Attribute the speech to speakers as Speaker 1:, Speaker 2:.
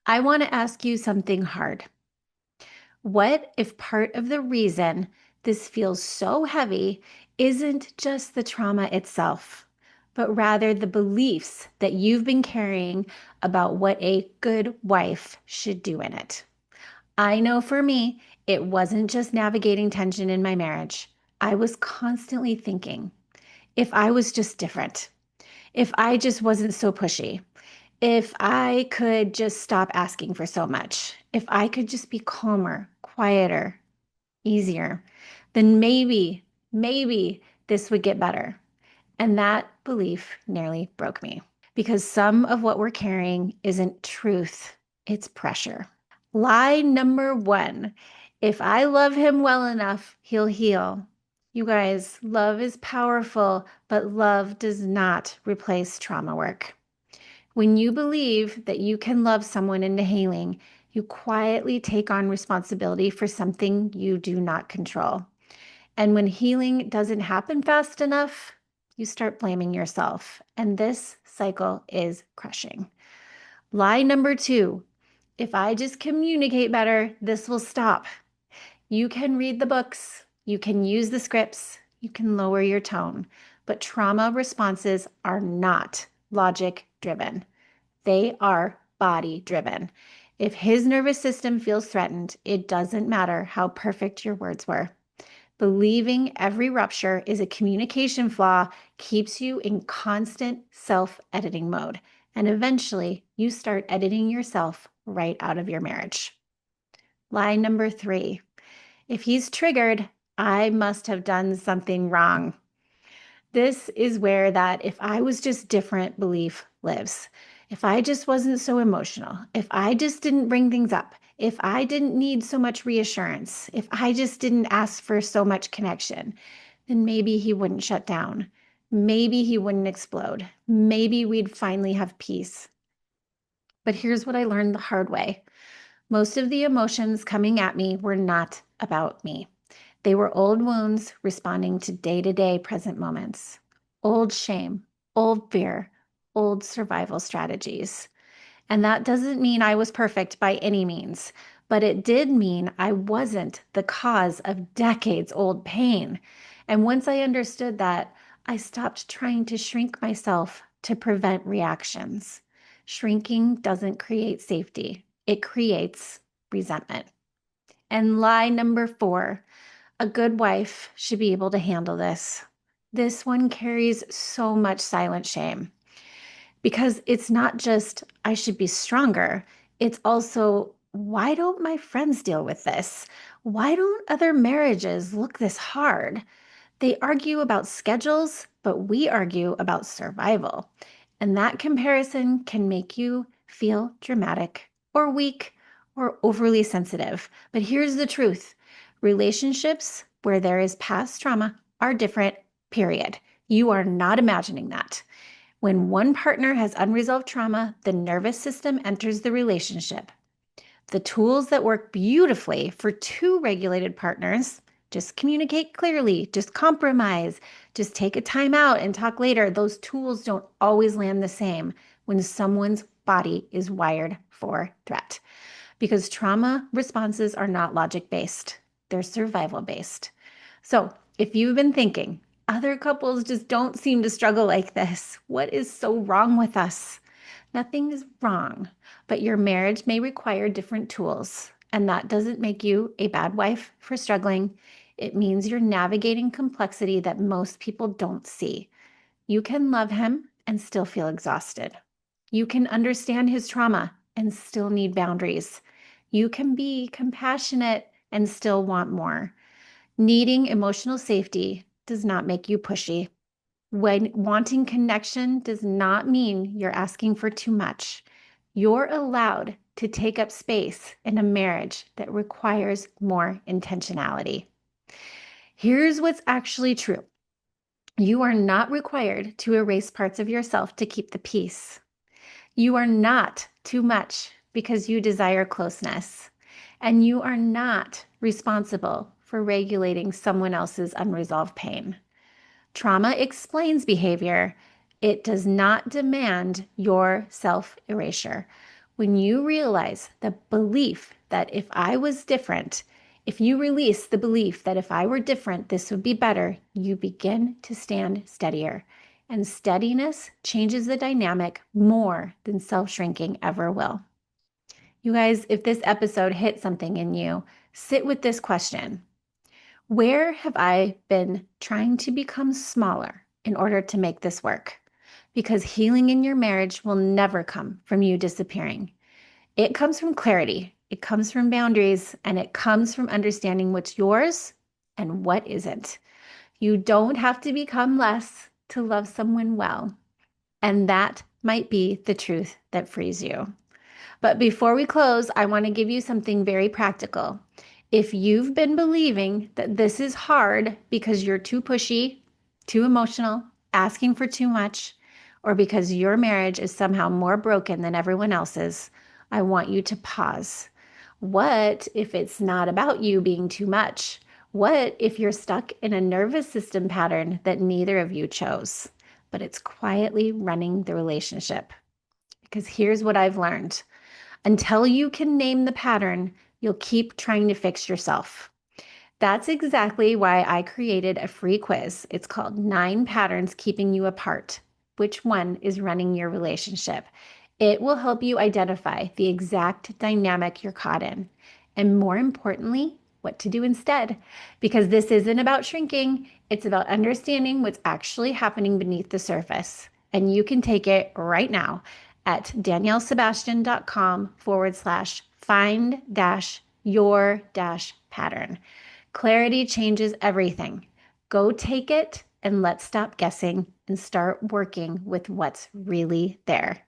Speaker 1: I want to ask you something hard. What if part of the reason this feels so heavy isn't just the trauma itself, but rather the beliefs that you've been carrying about what a good wife should do in it? I know for me, it wasn't just navigating tension in my marriage. I was constantly thinking, if I was just different, if I just wasn't so pushy, if I could just stop asking for so much, if I could just be calmer, quieter, easier, then maybe this would get better. And that belief nearly broke me because some of what we're carrying isn't truth, it's pressure. Lie number one: if I love him well enough, he'll heal. You guys, love is powerful, but love does not replace trauma work. When you believe that you can love someone into healing, you quietly take on responsibility for something you do not control. And when healing doesn't happen fast enough, you start blaming yourself. And this cycle is crushing. Lie number two: if I just communicate better, this will stop. You can read the books, you can use the scripts, you can lower your tone, but trauma responses are not logic driven. They are body driven. If his nervous system feels threatened, it doesn't matter how perfect your words were. Believing every rupture is a communication flaw keeps you in constant self-editing mode. And eventually, you start editing yourself right out of your marriage. Lie number three: if he's triggered, I must have done something wrong. This is where that if I was just different belief lives. If I just wasn't so emotional, if I just didn't bring things up, if I didn't need so much reassurance, if I just didn't ask for so much connection, then maybe he wouldn't shut down. Maybe he wouldn't explode. Maybe we'd finally have peace. But here's what I learned the hard way. Most of the emotions coming at me were not about me. They were old wounds responding to day-to-day present moments, old shame, old fear, old survival strategies. And that doesn't mean I was perfect by any means, but it did mean I wasn't the cause of decades old pain. And once I understood that, I stopped trying to shrink myself to prevent reactions. Shrinking doesn't create safety, it creates resentment. And lie number four: a good wife should be able to handle this. This one carries so much silent shame because it's not just, I should be stronger. It's also, why don't my friends deal with this? Why don't other marriages look this hard? They argue about schedules, but we argue about survival. And that comparison can make you feel dramatic or weak or overly sensitive. But here's the truth: relationships where there is past trauma are different, period. You are not imagining that. When one partner has unresolved trauma, the nervous system enters the relationship. The tools that work beautifully for two regulated partners, just communicate clearly, just compromise, just take a time out and talk later. Those tools don't always land the same when someone's body is wired for threat because trauma responses are not logic based, they're survival based. So if you've been thinking, other couples just don't seem to struggle like this, what is so wrong with us? Nothing is wrong, but your marriage may require different tools. And that doesn't make you a bad wife for struggling. It means you're navigating complexity that most people don't see. You can love him and still feel exhausted. You can understand his trauma and still need boundaries. You can be compassionate and still want more. Needing emotional safety does not make you pushy. When wanting connection does not mean you're asking for too much. You're allowed to take up space in a marriage that requires more intentionality. Here's what's actually true: you are not required to erase parts of yourself to keep the peace. You are not too much because you desire closeness, and you are not responsible for regulating someone else's unresolved pain. Trauma explains behavior. It does not demand your self-erasure. When you realize the belief that if I was different, if you release the belief that if I were different, this would be better, you begin to stand steadier. And steadiness changes the dynamic more than self-shrinking ever will. You guys, if this episode hit something in you, sit with this question. Where have I been trying to become smaller in order to make this work? Because healing in your marriage will never come from you disappearing. It comes from clarity, it comes from boundaries, and it comes from understanding what's yours and what isn't. You don't have to become less to love someone well. And that might be the truth that frees you. But before we close, I want to give you something very practical. If you've been believing that this is hard because you're too pushy, too emotional, asking for too much, or because your marriage is somehow more broken than everyone else's, I want you to pause. What if it's not about you being too much? What if you're stuck in a nervous system pattern that neither of you chose, but it's quietly running the relationship? Because here's what I've learned. Until you can name the pattern, you'll keep trying to fix yourself. That's exactly why I created a free quiz. It's called 9 Patterns Keeping You Apart. Which one is running your relationship? It will help you identify the exact dynamic you're caught in. And more importantly, what to do instead. Because this isn't about shrinking, it's about understanding what's actually happening beneath the surface. And you can take it right now at daniellesebastian.com/find-your-pattern. Clarity changes everything. Go take it and let's stop guessing and start working with what's really there.